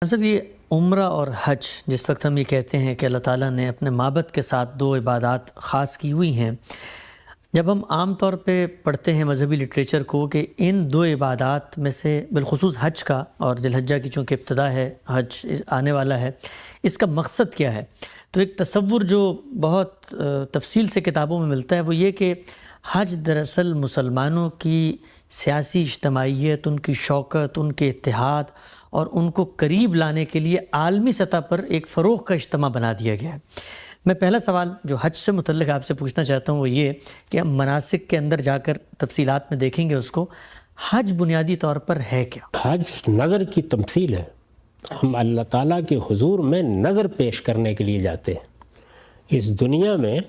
صاحب یہ عمرہ اور حج جس وقت ہم یہ کہتے ہیں کہ اللہ تعالیٰ نے اپنے مابت کے ساتھ دو عبادات خاص کی ہوئی ہیں، جب ہم عام طور پہ پڑھتے ہیں مذہبی لٹریچر کو کہ ان دو عبادات میں سے بالخصوص حج کا، اور ذی الحجہ کی چونکہ ابتدا ہے، حج آنے والا ہے، اس کا مقصد کیا ہے؟ تو ایک تصور جو بہت تفصیل سے کتابوں میں ملتا ہے وہ یہ کہ حج دراصل مسلمانوں کی سیاسی اجتماعیت، ان کی شوکت، ان کے اتحاد اور ان کو قریب لانے کے لیے عالمی سطح پر ایک فروغ کا اجتماع بنا دیا گیا ہے۔ میں پہلا سوال جو حج سے متعلق آپ سے پوچھنا چاہتا ہوں وہ یہ کہ ہم مناسک کے اندر جا کر تفصیلات میں دیکھیں گے اس کو، حج بنیادی طور پر ہے کیا؟ حج نظر کی تمثیل ہے۔ ہم اللہ تعالیٰ کے حضور میں نظر پیش کرنے کے لیے جاتے ہیں۔ اس دنیا میں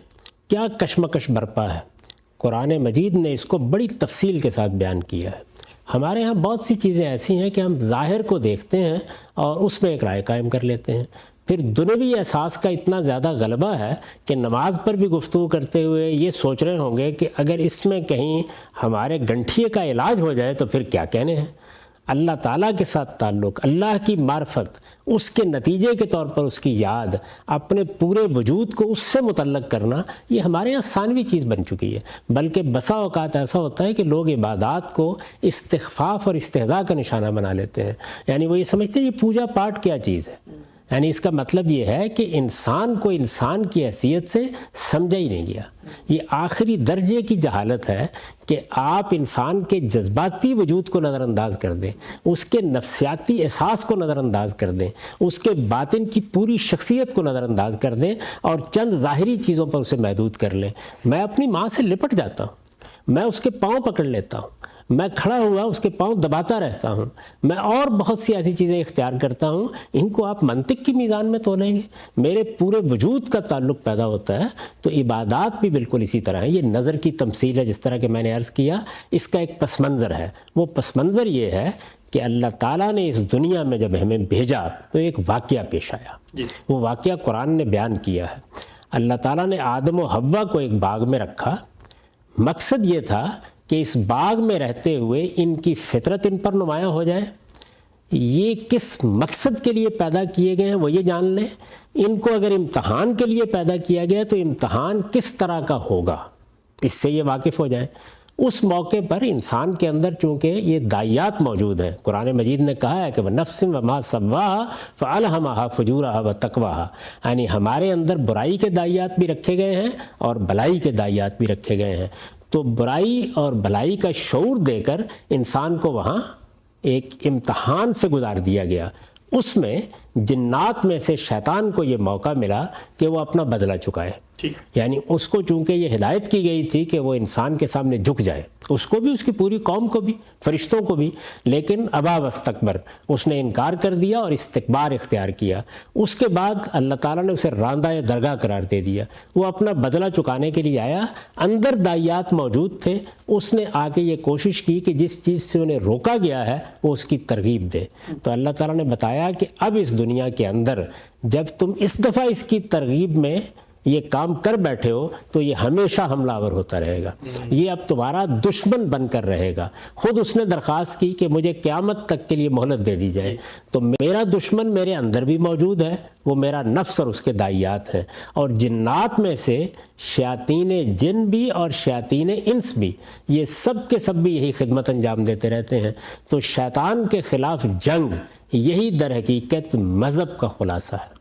کیا کشمکش برپا ہے، قرآن مجید نے اس کو بڑی تفصیل کے ساتھ بیان کیا ہے۔ ہمارے ہاں بہت سی چیزیں ایسی ہیں کہ ہم ظاہر کو دیکھتے ہیں اور اس میں ایک رائے قائم کر لیتے ہیں، پھر دنیوی احساس کا اتنا زیادہ غلبہ ہے کہ نماز پر بھی گفتگو کرتے ہوئے یہ سوچ رہے ہوں گے کہ اگر اس میں کہیں ہمارے گنٹھیے کا علاج ہو جائے تو پھر کیا کہنے ہیں۔ اللہ تعالیٰ کے ساتھ تعلق، اللہ کی معرفت، اس کے نتیجے کے طور پر اس کی یاد، اپنے پورے وجود کو اس سے متعلق کرنا، یہ ہمارے یہاں ثانوی چیز بن چکی ہے۔ بلکہ بسا اوقات ایسا ہوتا ہے کہ لوگ عبادات کو استخفاف اور استہزاء کا نشانہ بنا لیتے ہیں، یعنی وہ یہ سمجھتے ہیں یہ پوجا پاٹ کیا چیز ہے۔ یعنی اس کا مطلب یہ ہے کہ انسان کو انسان کی حیثیت سے سمجھا ہی نہیں گیا۔ یہ آخری درجے کی جہالت ہے کہ آپ انسان کے جذباتی وجود کو نظر انداز کر دیں، اس کے نفسیاتی احساس کو نظر انداز کر دیں، اس کے باطن کی پوری شخصیت کو نظر انداز کر دیں اور چند ظاہری چیزوں پر اسے محدود کر لیں۔ میں اپنی ماں سے لپٹ جاتا ہوں، میں اس کے پاؤں پکڑ لیتا ہوں، میں کھڑا ہوا اس کے پاؤں دباتا رہتا ہوں، میں اور بہت سی ایسی چیزیں اختیار کرتا ہوں۔ ان کو آپ منطق کی میزان میں تولیں گے، میرے پورے وجود کا تعلق پیدا ہوتا ہے۔ تو عبادات بھی بالکل اسی طرح ہے، یہ نظر کی تمثیل ہے، جس طرح کہ میں نے عرض کیا۔ اس کا ایک پس منظر ہے، وہ پس منظر یہ ہے کہ اللہ تعالیٰ نے اس دنیا میں جب ہمیں بھیجا تو ایک واقعہ پیش آیا، وہ واقعہ قرآن نے بیان کیا ہے۔ اللہ تعالیٰ نے آدم و حوا کو ایک باغ میں رکھا، مقصد یہ تھا کہ اس باغ میں رہتے ہوئے ان کی فطرت ان پر نمایاں ہو جائے۔ یہ کس مقصد کے لیے پیدا کیے گئے ہیں وہ یہ جان لیں۔ ان کو اگر امتحان کے لیے پیدا کیا گیا تو امتحان کس طرح کا ہوگا، اس سے یہ واقف ہو جائیں۔ اس موقع پر انسان کے اندر چونکہ یہ داعیات موجود ہیں، قرآن مجید نے کہا ہے کہ وَنَفْسٍ وَمَا سَوَّاهَا فَأَلْهَمَهَا فُجُورَهَا وَتَقْوَاهَا، یعنی ہمارے اندر برائی کے داعیات بھی رکھے گئے ہیں اور بھلائی کے داعیات بھی رکھے گئے ہیں۔ تو برائی اور بھلائی کا شعور دے کر انسان کو وہاں ایک امتحان سے گزار دیا گیا۔ اس میں جنات میں سے شیطان کو یہ موقع ملا کہ وہ اپنا بدلہ چکائے، یعنی اس کو چونکہ یہ ہدایت کی گئی تھی کہ وہ انسان کے سامنے جھک جائے، اس کو بھی، اس کی پوری قوم کو بھی، فرشتوں کو بھی، لیکن ابا واستکبر، اس نے انکار کر دیا اور استکبار اختیار کیا۔ اس کے بعد اللہ تعالیٰ نے اسے راندہ درگاہ قرار دے دیا۔ وہ اپنا بدلہ چکانے کے لیے آیا، اندر داعیات موجود تھے، اس نے آ کے یہ کوشش کی کہ جس چیز سے انہیں روکا گیا ہے وہ اس کی ترغیب دے۔ تو اللہ تعالیٰ نے بتایا کہ اب اس دنیا کے اندر جب تم اس دفعہ اس کی ترغیب میں یہ کام کر بیٹھے ہو تو یہ ہمیشہ حملہ آور ہوتا رہے گا، یہ اب تمہارا دشمن بن کر رہے گا۔ خود اس نے درخواست کی کہ مجھے قیامت تک کے لیے مہلت دے دی جائے۔ تو میرا دشمن میرے اندر بھی موجود ہے، وہ میرا نفس اور اس کے داعیات ہیں، اور جنات میں سے شیاطین جن بھی اور شیاطین انس بھی، یہ سب کے سب بھی یہی خدمت انجام دیتے رہتے ہیں۔ تو شیطان کے خلاف جنگ یہی در حقیقت مذہب کا خلاصہ ہے۔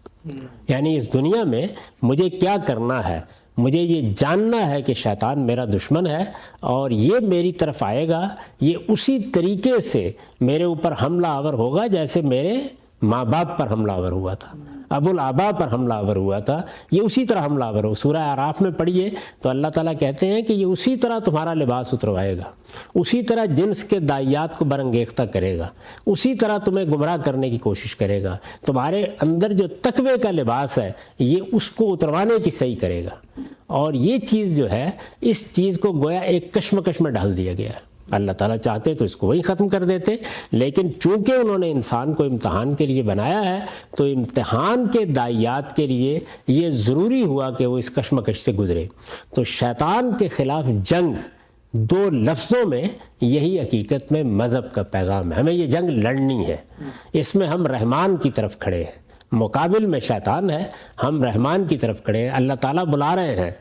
یعنی اس دنیا میں مجھے کیا کرنا ہے، مجھے یہ جاننا ہے کہ شیطان میرا دشمن ہے اور یہ میری طرف آئے گا، یہ اسی طریقے سے میرے اوپر حملہ آور ہوگا جیسے میرے ماں باپ پر حملہ آور ہوا تھا، ابو الآبا پر حملہ آور ہوا تھا، یہ اسی طرح حملہ آور ہو۔ سورہ اعراف میں پڑھیے تو اللہ تعالیٰ کہتے ہیں کہ یہ اسی طرح تمہارا لباس اتروائے گا، اسی طرح جنس کے داعیات کو برانگیختہ کرے گا، اسی طرح تمہیں گمراہ کرنے کی کوشش کرے گا۔ تمہارے اندر جو تقوی کا لباس ہے یہ اس کو اتروانے کی صحیح کرے گا، اور یہ چیز جو ہے اس چیز کو گویا ایک کشمکش میں ڈال دیا گیا ہے۔ اللہ تعالیٰ چاہتے تو اس کو وہی ختم کر دیتے، لیکن چونکہ انہوں نے انسان کو امتحان کے لیے بنایا ہے تو امتحان کے داعیات کے لیے یہ ضروری ہوا کہ وہ اس کشمکش سے گزرے۔ تو شیطان کے خلاف جنگ دو لفظوں میں یہی حقیقت میں مذہب کا پیغام ہے. ہمیں یہ جنگ لڑنی ہے. اس میں ہم رحمان کی طرف کھڑے ہیں, مقابل میں شیطان ہے, ہم رحمان کی طرف کھڑے ہیں. اللہ تعالیٰ بلا رہے ہیں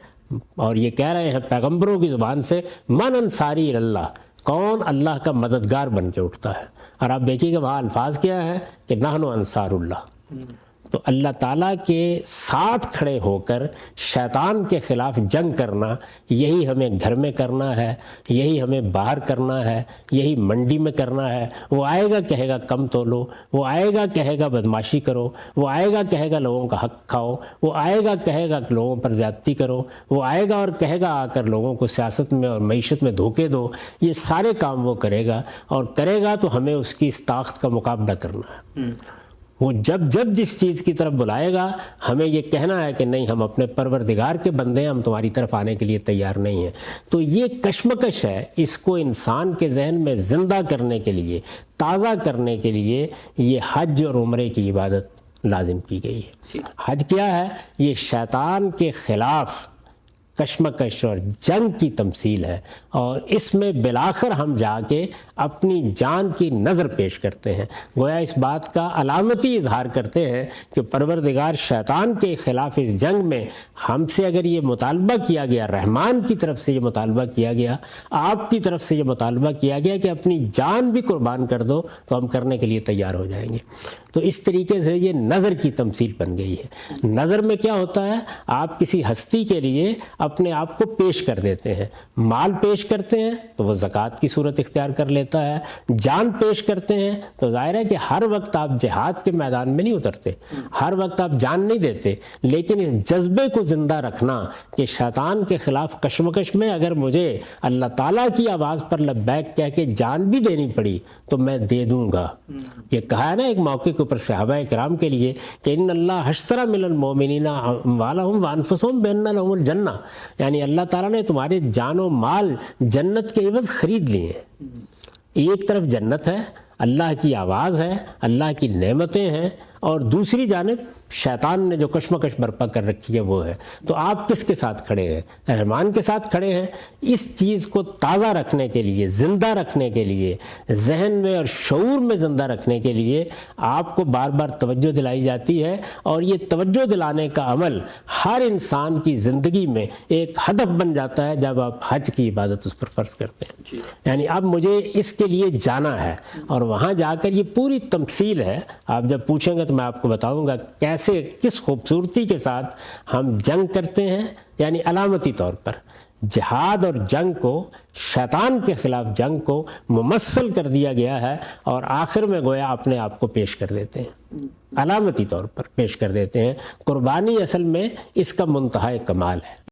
اور یہ کہہ رہے ہیں پیغمبروں کی زبان سے, من انصاری اللہ, کون اللہ کا مددگار بن کے اٹھتا ہے. اور آپ دیکھیے کہ وہاں الفاظ کیا ہے کہ نحن انصار اللہ. تو اللہ تعالیٰ کے ساتھ کھڑے ہو کر شیطان کے خلاف جنگ کرنا, یہی ہمیں گھر میں کرنا ہے, یہی ہمیں باہر کرنا ہے, یہی منڈی میں کرنا ہے. وہ آئے گا کہے گا کم تولو, وہ آئے گا کہے گا بدماشی کرو, وہ آئے گا کہے گا لوگوں کا حق کھاؤ, وہ آئے گا کہے گا لوگوں پر زیادتی کرو, وہ آئے گا اور کہے گا آ کر لوگوں کو سیاست میں اور معیشت میں دھوکے دو. یہ سارے کام وہ کرے گا, اور کرے گا تو ہمیں اس کی اس طاقت کا مقابلہ کرنا ہے. وہ جب جس چیز کی طرف بلائے گا ہمیں یہ کہنا ہے کہ نہیں, ہم اپنے پروردگار کے بندے ہیں, ہم تمہاری طرف آنے کے لیے تیار نہیں ہیں. تو یہ کشمکش ہے, اس کو انسان کے ذہن میں زندہ کرنے کے لیے, تازہ کرنے کے لیے یہ حج اور عمرے کی عبادت لازم کی گئی ہے. حج کیا ہے؟ یہ شیطان کے خلاف کشمکش اور جنگ کی تمثیل ہے, اور اس میں بالآخر ہم جا کے اپنی جان کی نظر پیش کرتے ہیں. گویا اس بات کا علامتی اظہار کرتے ہیں کہ پروردگار شیطان کے خلاف اس جنگ میں ہم سے اگر یہ مطالبہ کیا گیا, رحمان کی طرف سے یہ مطالبہ کیا گیا, آپ کی طرف سے یہ مطالبہ کیا گیا کہ اپنی جان بھی قربان کر دو, تو ہم کرنے کے لیے تیار ہو جائیں گے. تو اس طریقے سے یہ نظر کی تمثیل بن گئی ہے. نظر میں کیا ہوتا ہے؟ آپ کسی ہستی کے لیے اپنے آپ کو پیش کر دیتے ہیں. مال پیش کرتے ہیں تو وہ زکوٰۃ کی صورت اختیار کر لیتا ہے. جان پیش کرتے ہیں تو ظاہر ہے کہ ہر وقت آپ جہاد کے میدان میں نہیں اترتے, ہر وقت آپ جان نہیں دیتے, لیکن اس جذبے کو زندہ رکھنا کہ شیطان کے خلاف کشمکش میں اگر مجھے اللہ تعالیٰ کی آواز پر لبیک کہہ کے جان بھی دینی پڑی تو میں دے دوں گا. یہ کہا ہے نا ایک موقع کے اوپر صحابہ کرام کے لیے کہ ان اللہ اشتری من المؤمنین اموالہم وانفسہم بان لہم الجنہ, یعنی اللہ تعالیٰ نے تمہارے جان و مال جنت کے عوض خرید لیے ہیں. ایک طرف جنت ہے, اللہ کی آواز ہے, اللہ کی نعمتیں ہیں, اور دوسری جانب شیطان نے جو کشمکش برپا کر رکھی ہے وہ ہے. تو آپ کس کے ساتھ کھڑے ہیں؟ رحمان کے ساتھ کھڑے ہیں. اس چیز کو تازہ رکھنے کے لیے, زندہ رکھنے کے لیے, ذہن میں اور شعور میں زندہ رکھنے کے لیے آپ کو بار بار توجہ دلائی جاتی ہے, اور یہ توجہ دلانے کا عمل ہر انسان کی زندگی میں ایک ہدف بن جاتا ہے جب آپ حج کی عبادت اس پر فرض کرتے ہیں. یعنی اب مجھے اس کے لیے جانا ہے, اور وہاں جا کر یہ پوری تمثیل ہے. آپ جب پوچھیں گے تو میں آپ کو بتاؤں گا کیسے, کس خوبصورتی کے ساتھ ہم جنگ کرتے ہیں. یعنی علامتی طور پر جہاد اور جنگ کو, شیطان کے خلاف جنگ کو ممثل کر دیا گیا ہے, اور آخر میں گویا اپنے آپ کو پیش کر دیتے ہیں, علامتی طور پر پیش کر دیتے ہیں. قربانی اصل میں اس کا منتہا کمال ہے.